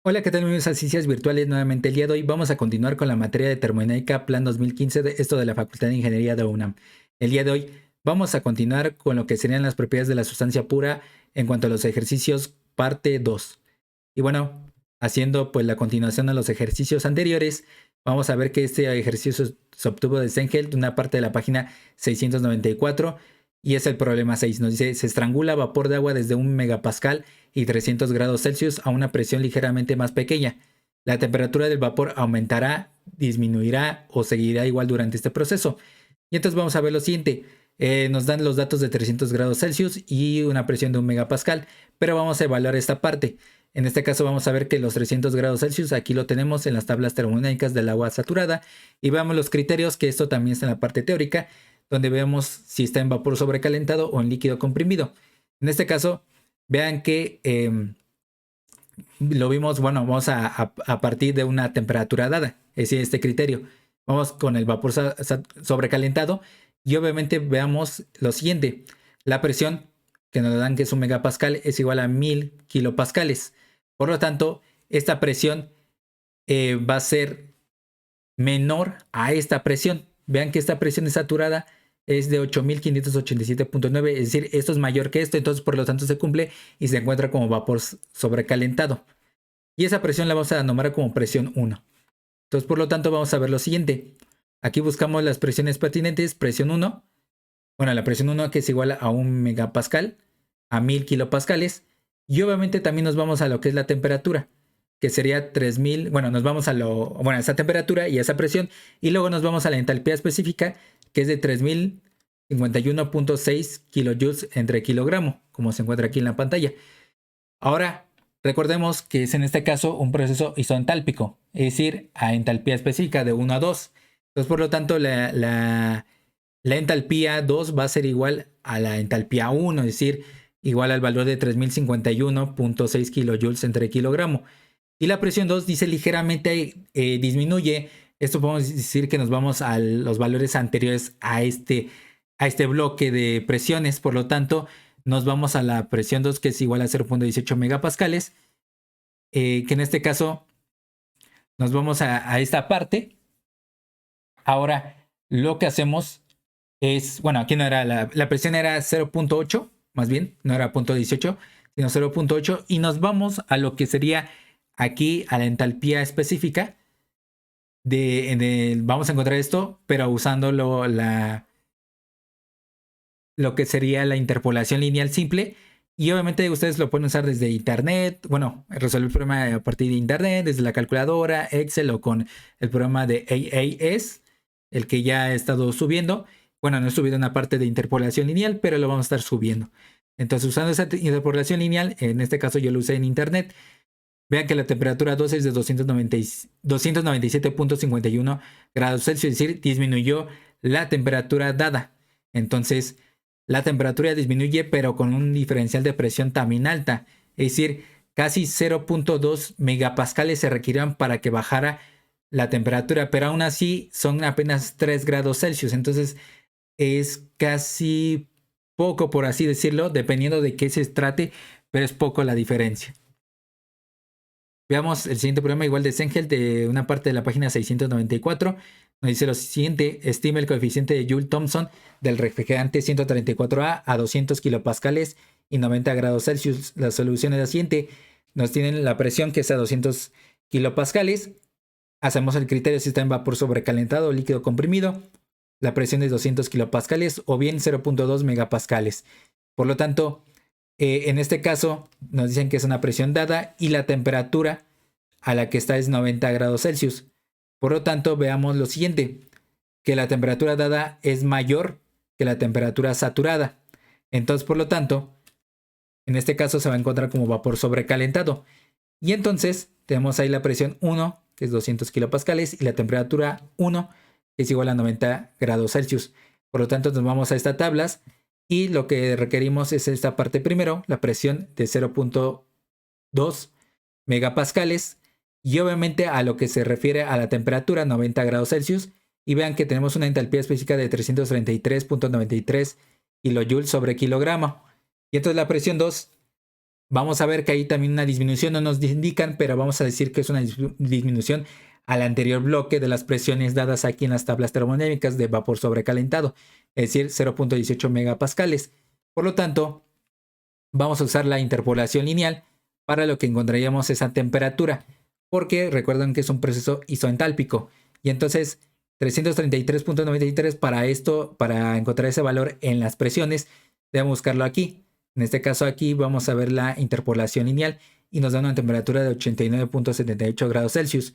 Hola, ¿qué tal? Bienvenidos a Ciencias Virtuales. Nuevamente el día de hoy vamos a continuar con la materia de termodinámica Plan 2015, esto de la Facultad de Ingeniería de UNAM. El día de hoy vamos a continuar con lo que serían las propiedades de la sustancia pura en cuanto a los ejercicios parte 2. Y bueno, haciendo pues la continuación de los ejercicios anteriores, vamos a ver que este ejercicio se obtuvo de Sengel de una parte de la página 694 y es el problema 6. Nos dice, se estrangula vapor de agua desde 1 megapascal y 300 grados Celsius a una presión ligeramente más pequeña. La temperatura del vapor aumentará, disminuirá o seguirá igual durante este proceso. Y entonces vamos a ver lo siguiente. Nos dan los datos de 300 grados Celsius y una presión de 1 megapascal, pero vamos a evaluar esta parte. En este caso vamos a ver que los 300 grados Celsius aquí lo tenemos en las tablas termodinámicas del agua saturada y veamos los criterios, que esto también está en la parte teórica, donde vemos si está en vapor sobrecalentado o en líquido comprimido. En este caso, vean que lo vimos, bueno, vamos a partir de una temperatura dada, es decir, este criterio. Vamos con el vapor sobrecalentado y obviamente veamos lo siguiente. La presión que nos dan que es 1 megapascal es igual a 1000 kilopascales. Por lo tanto, esta presión va a ser menor a esta presión. Vean que esta presión saturada es de 8587.9, es decir, esto es mayor que esto, entonces por lo tanto se cumple y se encuentra como vapor sobrecalentado. Y esa presión la vamos a nombrar como presión 1. Entonces por lo tanto vamos a ver lo siguiente. Aquí buscamos las presiones pertinentes, presión 1. Bueno, la presión 1 que es igual a 1 megapascal, a 1000 kilopascales. Y obviamente también nos vamos a lo que es la temperatura, que sería 3000. Bueno, nos vamos a esa temperatura y a esa presión. Y luego nos vamos a la entalpía específica, que es de 3051.6 kilojoules entre kilogramo, como se encuentra aquí en la pantalla. Ahora, recordemos que es en este caso un proceso isoentálpico, es decir, a entalpía específica de 1 a 2. Entonces, por lo tanto, la entalpía 2 va a ser igual a la entalpía 1, es decir, igual al valor de 3051.6 kilojoules entre kilogramo. Y la presión 2 dice ligeramente disminuye. Esto podemos decir que nos vamos a los valores anteriores a este bloque de presiones. Por lo tanto, nos vamos a la presión 2 que es igual a 0.18 megapascales. Que en este caso nos vamos a esta parte. Ahora, lo que hacemos es, bueno, aquí no era la presión era 0.8, más bien, no era 0.18, sino 0.8, y nos vamos a lo que sería aquí a la entalpía específica vamos a encontrar esto, pero usando lo que sería la interpolación lineal simple. Y obviamente ustedes lo pueden usar desde internet, bueno, resolver el problema a partir de internet, desde la calculadora, Excel o con el programa de AAS, el que ya he estado subiendo. Bueno, no he subido una parte de interpolación lineal, pero lo vamos a estar subiendo. Entonces, usando esa interpolación lineal, en este caso yo lo usé en internet. Vean que la temperatura 2 es de 297.51 grados Celsius, es decir, disminuyó la temperatura dada. Entonces, la temperatura disminuye, pero con un diferencial de presión también alta. Es decir, casi 0.2 megapascales se requirieron para que bajara la temperatura, pero aún así son apenas 3 grados Celsius. Entonces, es casi poco, por así decirlo, dependiendo de qué se trate, pero es poco la diferencia. Veamos el siguiente problema igual de Sengel de una parte de la página 694. Nos dice lo siguiente: estima el coeficiente de Joule-Thomson del refrigerante 134A a 200 kilopascales y 90 grados Celsius. La solución es la siguiente. Nos tienen la presión que es a 200 kilopascales. Hacemos el criterio si está en vapor sobrecalentado o líquido comprimido. La presión es 200 kilopascales o bien 0.2 megapascales. Por lo tanto, en este caso nos dicen que es una presión dada y la temperatura a la que está es 90 grados Celsius. Por lo tanto, veamos lo siguiente, que la temperatura dada es mayor que la temperatura saturada. Entonces, por lo tanto, en este caso se va a encontrar como vapor sobrecalentado. Y entonces tenemos ahí la presión 1, que es 200 kilopascales, y la temperatura 1, que es igual a 90 grados Celsius. Por lo tanto, nos vamos a estas tablas y lo que requerimos es esta parte primero, la presión de 0.2 megapascales y obviamente a lo que se refiere a la temperatura 90 grados Celsius. Y vean que tenemos una entalpía específica de 333.93 kilojoules sobre kilogramo. Y entonces la presión 2 Vamos a ver que hay también una disminución, no nos indican, pero vamos a decir que es una disminución al anterior bloque de las presiones dadas aquí en las tablas termodinámicas de vapor sobrecalentado, es decir, 0.18 megapascales. Por lo tanto, vamos a usar la interpolación lineal para lo que encontraríamos esa temperatura, porque recuerden que es un proceso isoentálpico. Y entonces 333.93 para esto, para encontrar ese valor en las presiones, debemos buscarlo aquí. En este caso aquí vamos a ver la interpolación lineal y nos da una temperatura de 89.78 grados Celsius.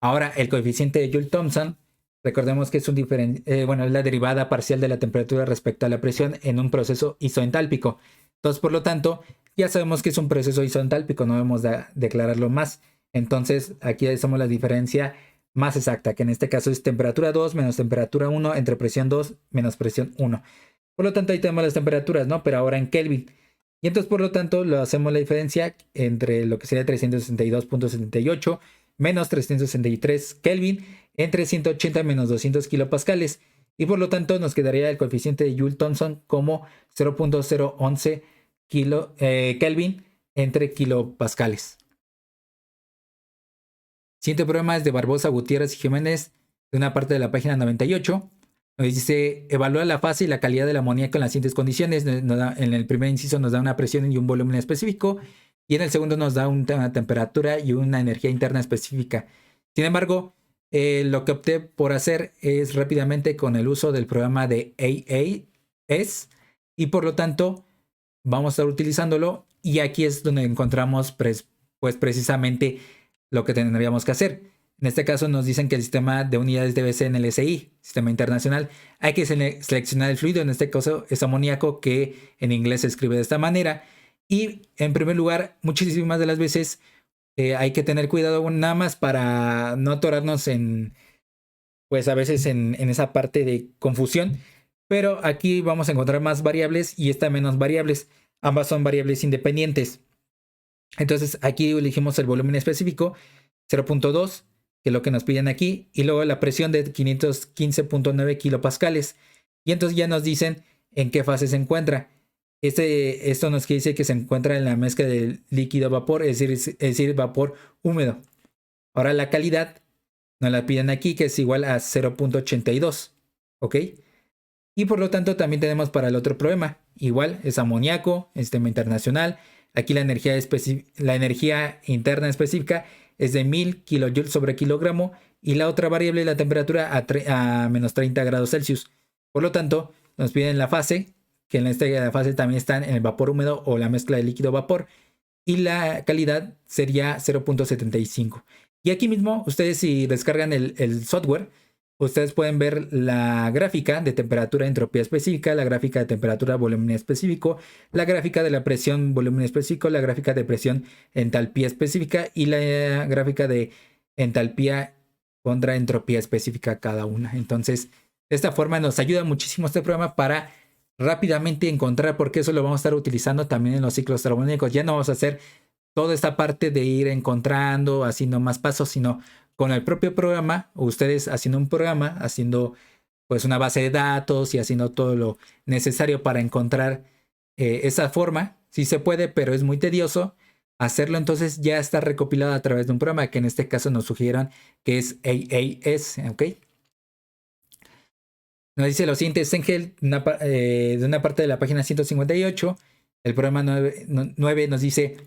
Ahora el coeficiente de Joule-Thomson, recordemos que es es la derivada parcial de la temperatura respecto a la presión en un proceso isoentálpico. Entonces, por lo tanto, ya sabemos que es un proceso isoentálpico, no debemos declararlo más. Entonces, aquí hacemos la diferencia más exacta, que en este caso es temperatura 2 menos temperatura 1 entre presión 2 menos presión 1. Por lo tanto, ahí tenemos las temperaturas, ¿no? Pero ahora en Kelvin. Y entonces, por lo tanto, lo hacemos la diferencia entre lo que sería 362.78 menos 363 Kelvin entre 180 menos 200 kilopascales. Y por lo tanto, nos quedaría el coeficiente de Joule-Thomson como 0.011 Kelvin entre kilopascales. Siguiente problema es de Barbosa, Gutiérrez y Jiménez, de una parte de la página 98. Nos dice, evalúa la fase y la calidad del amoníaco en las siguientes condiciones. En el primer inciso nos da una presión y un volumen específico, y en el segundo nos da una temperatura y una energía interna específica. Sin embargo, lo que opté por hacer es rápidamente con el uso del programa de AAS, y por lo tanto vamos a estar utilizándolo, y aquí es donde encontramos pues precisamente lo que tendríamos que hacer. En este caso nos dicen que el sistema de unidades debe ser en el SI, Sistema Internacional. Hay que seleccionar el fluido, en este caso es amoníaco, que en inglés se escribe de esta manera. Y en primer lugar, muchísimas de las veces hay que tener cuidado nada más para no atorarnos pues a veces en esa parte de confusión. Pero aquí vamos a encontrar más variables y esta menos variables. Ambas son variables independientes. Entonces aquí elegimos el volumen específico, 0.2, que es lo que nos piden aquí, y luego la presión de 515.9 kilopascales. Y entonces ya nos dicen en qué fase se encuentra. Esto nos quiere decir que se encuentra en la mezcla de líquido-vapor, es decir, vapor húmedo. Ahora la calidad nos la piden aquí, que es igual a 0.82, ¿ok? Y por lo tanto también tenemos para el otro problema, igual es amoníaco, sistema internacional. Aquí la energía interna específica es de 1000 kilojoules sobre kilogramo, y la otra variable es la temperatura a menos 30 grados Celsius. Por lo tanto, nos piden la fase, que en esta fase también están en el vapor húmedo o la mezcla de líquido-vapor, y la calidad sería 0.75. Y aquí mismo, ustedes si descargan el software, ustedes pueden ver la gráfica de temperatura entropía específica, la gráfica de temperatura volumen específico, la gráfica de la presión volumen específico, la gráfica de presión entalpía específica y la gráfica de entalpía contra entropía específica cada una. Entonces, de esta forma nos ayuda muchísimo este programa para rápidamente encontrar, porque eso lo vamos a estar utilizando también en los ciclos termodinámicos. Ya no vamos a hacer toda esta parte de ir encontrando, haciendo más pasos, sino con el propio programa, ustedes haciendo un programa, haciendo pues una base de datos y haciendo todo lo necesario para encontrar esa forma. Sí se puede, pero es muy tedioso hacerlo. Entonces ya está recopilado a través de un programa que en este caso nos sugirieron que es AAS, ¿ok? Nos dice lo siguiente, Sengel, de una parte de la página 158, el programa 9 nos dice: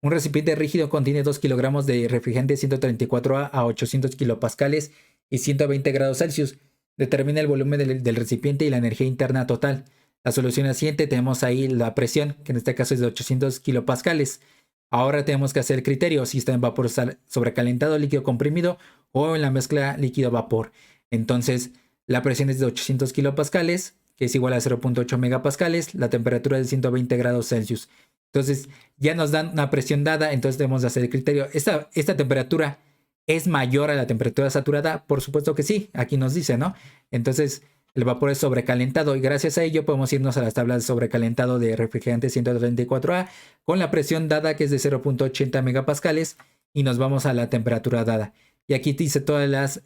un recipiente rígido contiene 2 kilogramos de refrigerante 134A a 800 kilopascales y 120 grados Celsius. Determina el volumen del recipiente y la energía interna total. La solución es la siguiente, tenemos ahí la presión, que en este caso es de 800 kilopascales. Ahora tenemos que hacer el criterio, si está en vapor sobrecalentado, líquido comprimido o en la mezcla líquido-vapor. Entonces, la presión es de 800 kilopascales, que es igual a 0.8 megapascales. La temperatura es de 120 grados Celsius. Entonces, ya nos dan una presión dada, entonces debemos hacer el criterio. ¿Esta temperatura es mayor a la temperatura saturada? Por supuesto que sí, aquí nos dice, ¿no? Entonces, el vapor es sobrecalentado y gracias a ello podemos irnos a las tablas de sobrecalentado de refrigerante 134A con la presión dada, que es de 0.80 megapascales, y nos vamos a la temperatura dada. Y aquí dice todas las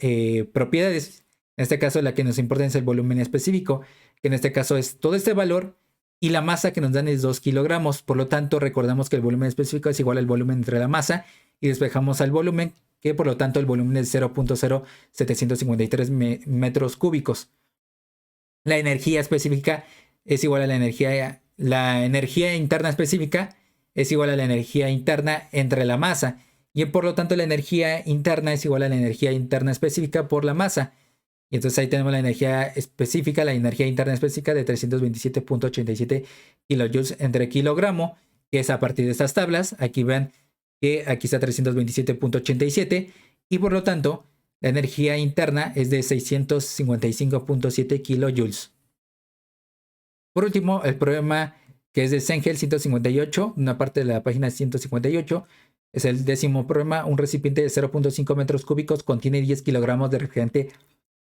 propiedades. En este caso, la que nos importa es el volumen específico, que en este caso es todo este valor y la masa que nos dan es 2 kilogramos. Por lo tanto, recordamos que el volumen específico es igual al volumen entre la masa y despejamos al volumen, que por lo tanto el volumen es 0.0753 metros cúbicos. La energía específica es igual a la energía interna específica es igual a la energía interna entre la masa. Y por lo tanto la energía interna es igual a la energía interna específica por la masa. Y entonces ahí tenemos la energía específica, la energía interna específica de 327.87 kilojoules entre kilogramo, que es a partir de estas tablas. Aquí vean que aquí está 327.87 y por lo tanto la energía interna es de 655.7 kilojoules. Por último, el problema que es de Cengel 158, una parte de la página 158, es el 10º problema. Un recipiente de 0.5 metros cúbicos contiene 10 kilogramos de refrigerante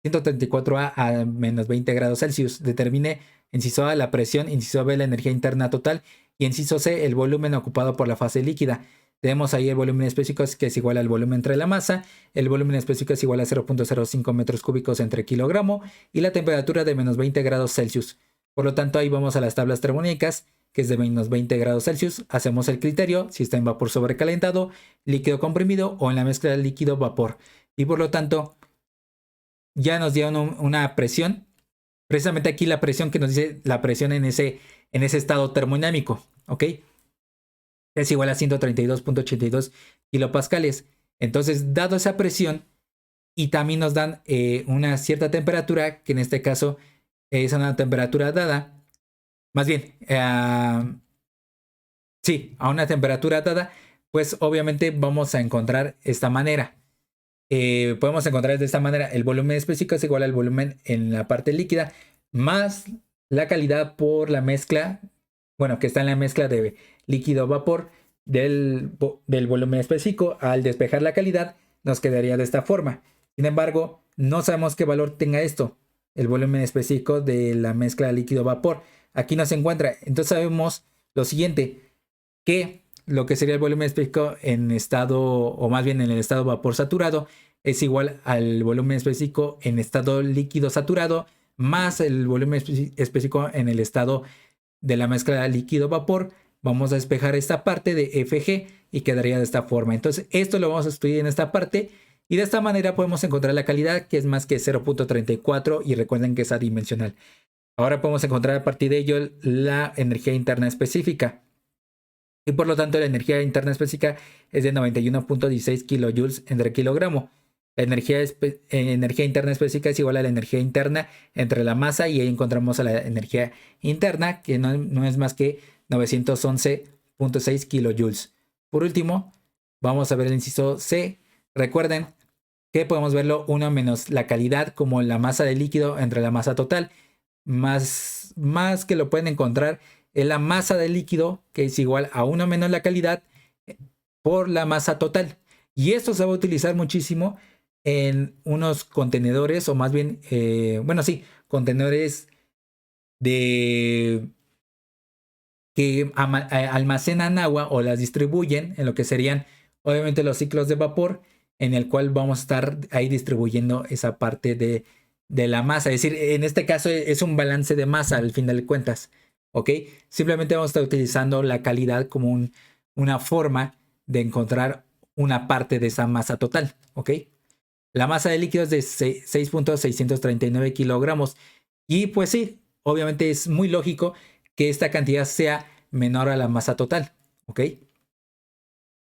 134A a menos 20 grados Celsius. Determine, inciso A, la presión, inciso B, la energía interna total y inciso C, el volumen ocupado por la fase líquida. Tenemos ahí el volumen específico que es igual al volumen entre la masa, el volumen específico es igual a 0.05 metros cúbicos entre kilogramo y la temperatura de menos 20 grados Celsius. Por lo tanto, ahí vamos a las tablas termodinámicas, que es de menos 20 grados Celsius. Hacemos el criterio, si está en vapor sobrecalentado, líquido comprimido o en la mezcla líquido-vapor. Y por lo tanto, ya nos dieron una presión. Precisamente aquí la presión que nos dice la presión en ese estado termodinámico, ¿ok? Es igual a 132.82 kilopascales. Entonces, dado esa presión, y también nos dan una cierta temperatura, que en este caso es una temperatura dada, más bien, sí, a una temperatura dada, pues obviamente vamos a encontrar esta manera. Podemos encontrar de esta manera: el volumen específico es igual al volumen en la parte líquida más la calidad por la mezcla, bueno, que está en la mezcla de líquido-vapor del volumen específico. Al despejar la calidad nos quedaría de esta forma. Sin embargo, no sabemos qué valor tenga esto, el volumen específico de la mezcla líquido-vapor. Aquí no se encuentra. Entonces sabemos lo siguiente, que lo que sería el volumen específico en estado, o más bien en el estado vapor saturado, es igual al volumen específico en estado líquido saturado más el volumen específico en el estado de la mezcla líquido-vapor. Vamos a despejar esta parte de FG y quedaría de esta forma. Entonces esto lo vamos a estudiar en esta parte y de esta manera podemos encontrar la calidad, que es más que 0.34, y recuerden que es adimensional. Ahora podemos encontrar a partir de ello la energía interna específica. Y por lo tanto la energía interna específica es de 91.16 kilojoules entre kilogramo. La energía interna específica es igual a la energía interna entre la masa, y ahí encontramos a la energía interna, que no es más que 911.6 kilojoules. Por último, vamos a ver el inciso C. Recuerden que podemos verlo 1 menos la calidad como la masa de líquido entre la masa total, más que lo pueden encontrar en la masa de líquido, que es igual a 1 menos la calidad por la masa total. Y esto se va a utilizar muchísimo en unos contenedores, o más bien, contenedores que almacenan agua o las distribuyen en lo que serían obviamente los ciclos de vapor, en el cual vamos a estar ahí distribuyendo esa parte de la masa. Es decir, en este caso es un balance de masa al final de cuentas, ¿ok? Simplemente vamos a estar utilizando la calidad como una forma de encontrar una parte de esa masa total, ¿ok? La masa de líquido es de 6.639 kilogramos. Y pues sí, obviamente es muy lógico que esta cantidad sea menor a la masa total, ¿ok?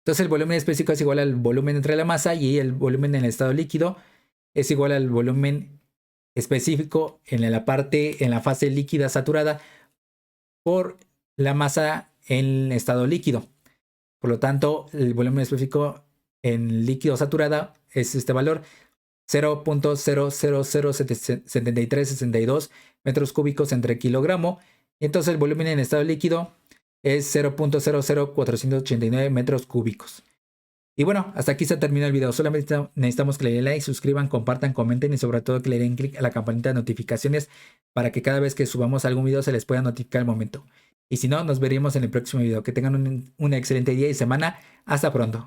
Entonces el volumen específico es igual al volumen entre la masa, y el volumen en el estado líquido es igual al volumen específico en la fase líquida saturada por la masa en estado líquido. Por lo tanto, el volumen específico en líquido saturada es este valor: 0.0007362 metros cúbicos entre kilogramo. Y entonces el volumen en estado líquido es 0.00489 metros cúbicos. Y bueno, hasta aquí se termina el video. Solamente necesitamos que le den like, suscriban, compartan, comenten y sobre todo que le den clic a la campanita de notificaciones para que cada vez que subamos algún video se les pueda notificar al momento. Y si no, nos veremos en el próximo video. Que tengan un excelente día y semana. Hasta pronto.